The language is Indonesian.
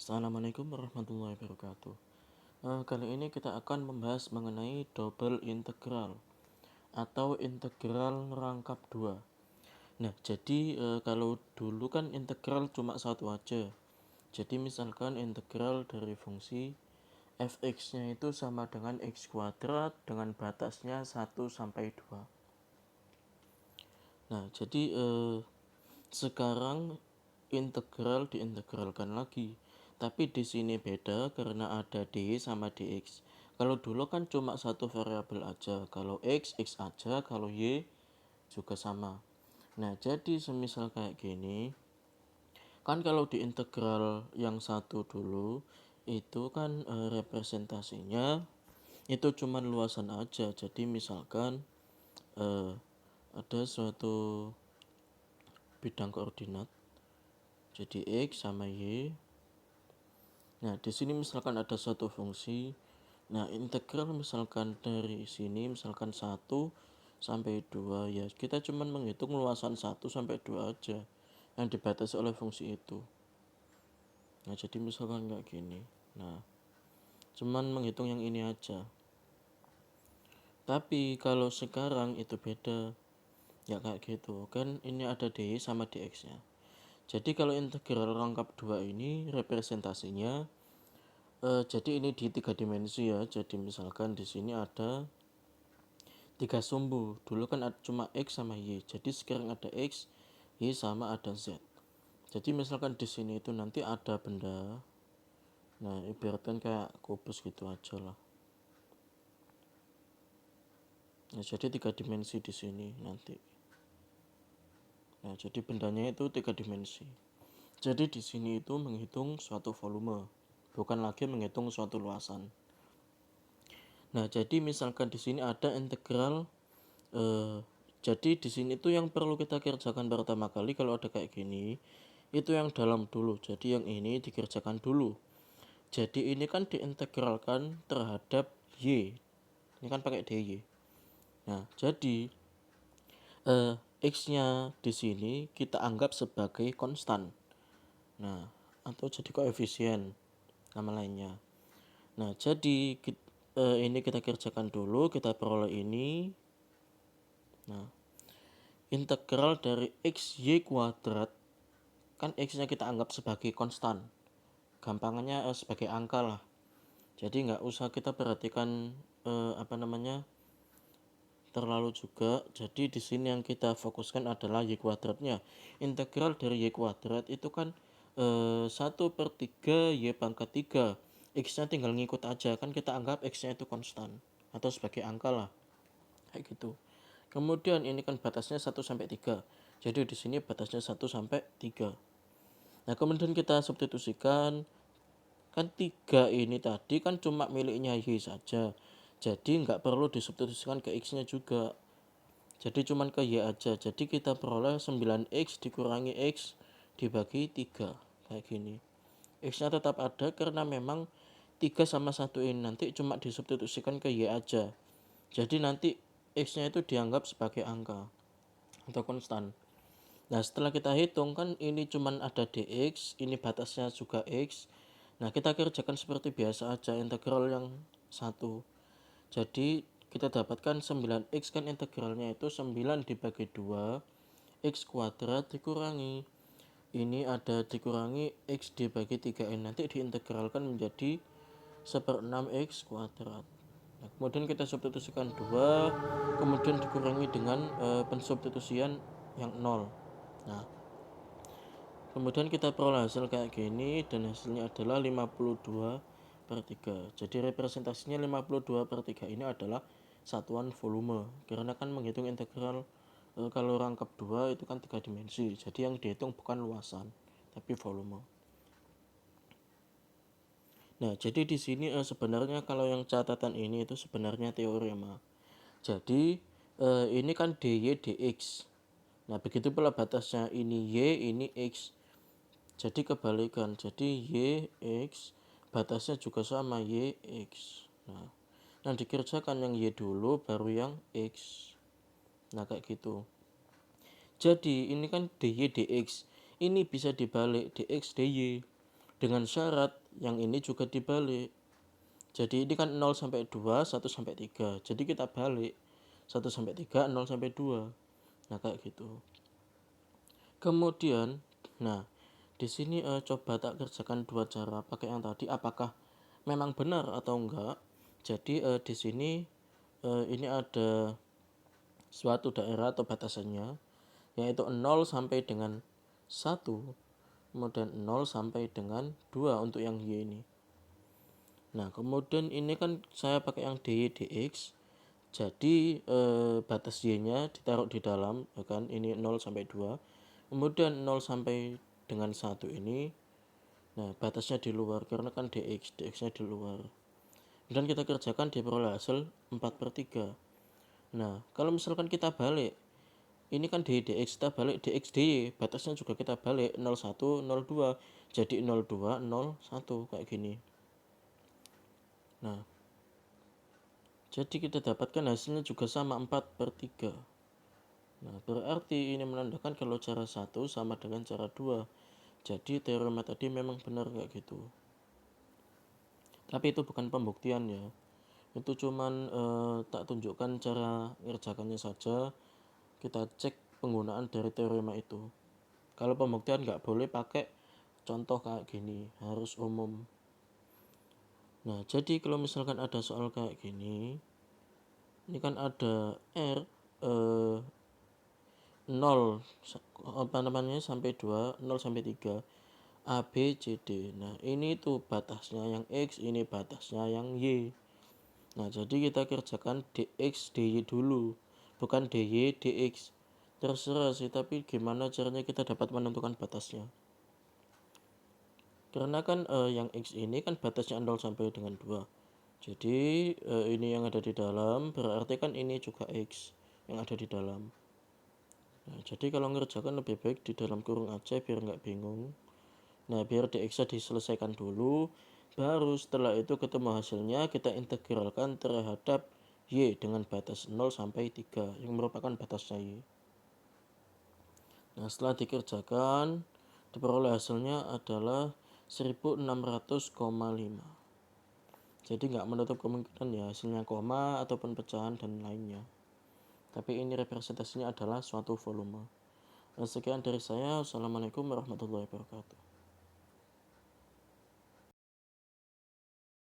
Assalamualaikum warahmatullahi wabarakatuh. Kali ini kita akan membahas mengenai double integral atau integral rangkap 2. Nah, jadi kalau dulu kan integral cuma satu aja. Jadi misalkan integral dari fungsi fx-nya itu sama dengan x kuadrat dengan batasnya 1 sampai 2. Nah, jadi sekarang integral diintegralkan lagi. Tapi di sini beda karena ada dy sama dx. Kalau dulu kan cuma satu variabel aja. Kalau x aja, kalau y juga sama. Nah, jadi semisal kayak gini, kan kalau diintegral yang satu dulu itu kan representasinya itu cuma luasan aja. Jadi misalkan ada suatu bidang koordinat. Jadi x sama y. Nah, di sini misalkan ada suatu fungsi. Nah, integral misalkan dari sini misalkan 1 sampai 2 ya. Kita cuman menghitung luasan 1 sampai 2 aja yang dibatasi oleh fungsi itu. Nah, jadi misalkan kayak gini. Nah, cuman menghitung yang ini aja. Tapi kalau sekarang itu beda. Ya kayak gitu. Kan ini ada dy sama dx-nya. Jadi kalau integral rangkap 2 ini representasinya jadi ini di 3 dimensi ya. Jadi misalkan di sini ada 3 sumbu. Dulu kan cuma x sama y. Jadi sekarang ada x, y sama ada z. Jadi misalkan di sini itu nanti ada benda. Nah, ibaratkan kayak kubus gitu aja lah. Nah, jadi 3 dimensi di sini nanti. Nah, jadi bendanya itu 3 dimensi. Jadi di sini itu menghitung suatu volume, bukan lagi menghitung suatu luasan. Nah, jadi misalkan di sini ada integral jadi di sini tuh yang perlu kita kerjakan pertama kali kalau ada kayak gini, itu yang dalam dulu. Jadi yang ini dikerjakan dulu. Jadi ini kan diintegralkan terhadap y. Ini kan pakai dy. Nah, jadi x-nya di sini kita anggap sebagai konstan. Nah, atau jadi koefisien nama lainnya. Nah, jadi ini kita kerjakan dulu, kita peroleh ini. Nah, integral dari xy kuadrat kan x-nya kita anggap sebagai konstan. Gampangannya sebagai angka lah. Jadi nggak usah kita perhatikan terlalu juga. Jadi di sini yang kita fokuskan adalah y kuadratnya. Integral dari y kuadrat itu kan 1/3 y pangkat 3. X-nya tinggal ngikut aja, kan kita anggap x-nya itu konstan atau sebagai angka lah. Kayak gitu. Kemudian ini kan batasnya 1 sampai 3. Jadi di sini batasnya 1 sampai 3. Nah, kemudian kita substitusikan. Kan 3 ini tadi kan cuma miliknya y saja. Jadi nggak perlu disubstitusikan ke x-nya juga. Jadi cuman ke y aja. Jadi kita peroleh 9x dikurangi x dibagi 3. Kayak gini. X-nya tetap ada karena memang 3 sama 1 ini nanti cuma disubstitusikan ke y aja. Jadi nanti x-nya itu dianggap sebagai angka atau konstan. Nah, setelah kita hitung kan ini cuman ada dx, ini batasnya juga x. Nah, kita kerjakan seperti biasa aja integral yang satu. Jadi kita dapatkan 9x kan integralnya itu 9 dibagi 2 x kuadrat dikurangi ini ada dikurangi x dibagi 3n, nanti diintegralkan menjadi 1/6 x kuadrat. Nah, kemudian kita substitusikan 2, kemudian dikurangi dengan pensubstitusian yang 0. Nah, kemudian kita peroleh hasil kayak gini dan hasilnya adalah 52/3. Jadi representasinya 52/3 ini adalah satuan volume. Karena kan menghitung integral kalau rangkap 2 itu kan 3 dimensi. Jadi yang dihitung bukan luasan, tapi volume. Nah, jadi di sini sebenarnya kalau yang catatan ini itu sebenarnya teorema. Jadi ini kan dy dx. Nah, begitu pula batasnya ini y, ini x. Jadi kebalikan. Jadi y x, batasnya juga sama y x. Nah, dikerjakan yang y dulu baru yang x. Nah, kayak gitu. Jadi ini kan dy dx. Ini bisa dibalik dx dy. dengan syarat yang ini juga dibalik. Jadi ini kan 0 sampai 2, 1 sampai 3. Jadi kita balik 1 sampai 3, 0 sampai 2. Nah, kayak gitu. Kemudian, nah, di sini coba tak kerjakan dua cara pakai yang tadi, apakah memang benar atau enggak. Jadi di sini ini ada suatu daerah atau batasannya, yaitu 0 sampai dengan 1, kemudian 0 sampai dengan 2 untuk yang Y ini. Nah, kemudian ini kan saya pakai yang dy dx, jadi batas Y-nya ditaruh di dalam, ya kan, ini 0 sampai 2, kemudian 0 sampai dengan 1 ini, nah batasnya di luar karena kan dx-nya di luar. Dan kita kerjakan diperoleh hasil 4/3. Nah, kalau misalkan kita balik, ini kan dy dx, kita balik dx dy, batasnya juga kita balik 01, 02, jadi 02, 01 kayak gini. Nah, jadi kita dapatkan hasilnya juga sama 4/3. Nah, berarti ini menandakan kalau cara 1 sama dengan cara 2. Jadi teorema tadi memang benar kayak gitu. Tapi itu bukan pembuktian ya. Itu cuman tak tunjukkan cara ngerjakannya saja. Kita cek penggunaan dari teorema itu. Kalau pembuktian nggak boleh pakai contoh kayak gini, harus umum. Nah, jadi kalau misalkan ada soal kayak gini, ini kan ada R 0 sampai 2, 0 sampai 3, A, B, C, D. Nah, ini tuh batasnya yang X, ini batasnya yang Y. Nah, jadi kita kerjakan dx dy dulu, bukan dy dx. Terserah sih, tapi gimana caranya kita dapat menentukan batasnya. Karena kan yang X ini kan batasnya 0 sampai dengan 2. Jadi ini yang ada di dalam, berarti kan ini juga X yang ada di dalam. Nah, jadi kalau ngerjakan lebih baik di dalam kurung aja biar nggak bingung. Nah, biar dx diselesaikan dulu, baru setelah itu ketemu hasilnya kita integralkan terhadap y dengan batas 0 sampai 3 yang merupakan batasnya y. Nah, setelah dikerjakan diperoleh hasilnya adalah 1600,5. Jadi nggak menutup kemungkinan ya hasilnya koma ataupun pecahan dan lainnya. Tapi ini representasinya adalah suatu volume. Nah, sekian dari saya. Wassalamualaikum warahmatullahi wabarakatuh.